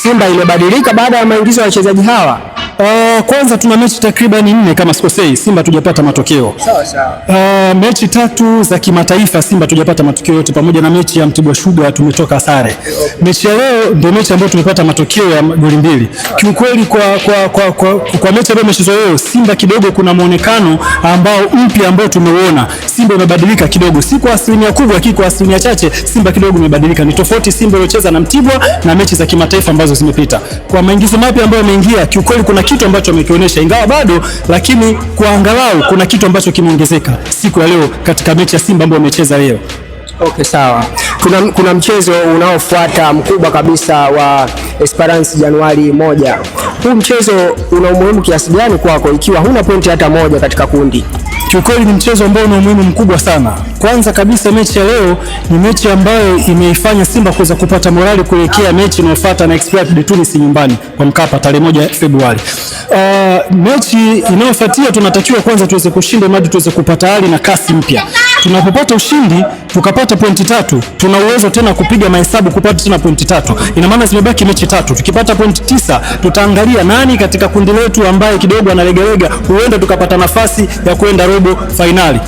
Simba imebadilika baada ya maingizo ya wachezaji hawa? Kwanza tuna mechi takriban 4 kama sikosei, Simba tujapata matokeo. Sawa sawa. Mechi 3 za kimataifa Simba tujapata matokeo yote, pamoja na mechi ya Mtibwa Sugar tumetoka sare. Mechi ya leo ndio mechi ambayo tumepata matokeo ya goli 2. Kiukweli kwa mechi ambayo imechezwa leo, Simba kidogo kuna muonekano ambao mpya ambao tumeuona. Simba imebadilika kidogo, si kwa asilimia kubwa, lakini kwa asilimia chache Simba kidogo imebadilika. Ni tofauti Simba iliyocheza na Mtibwa na mechi za kimataifa ambazo zimepita. Kwa maingizo mapya ambayo yameingia, kiukweli kuna kitu ambacho amekionyesha, ingawa bado, lakini kwa angalau kuna kitu ambacho kimeongezeka siku ya leo katika mechi ya Simba ambayo amecheza leo. Okay, sawa. Kuna mchezo unaofuata mkubwa kabisa wa Esperance Januari 1. Huu mchezo una umuhimu kiasi gani kwako ikiwa huna pointi hata moja katika kundi? Kiukweli ni mchezo ambao una umuhimu mkubwa sana. Kwanza kabisa mechi ya leo ni mechi ambayo imeifanya Simba kuweza kupata morali kuelekea mechi inayofuata na Espoir de Tunis nyumbani kwa Mkapa tarehe 1 Februari. Mechi inayofuatia tunatakiwa kwanza tuweze kushinda ili tuweze kupata hali na kasi mpya. Tunapopata ushindi tukapata pointi 3, tuna uwezo tena kupiga mahesabu kupata tena pointi 3. Ina maana zimebaki mechi 3. Tukipata pointi 9 tutaangalia nani katika kundi letu ambaye kidogo analegalega, huenda tukapata nafasi ya kwenda robo finali.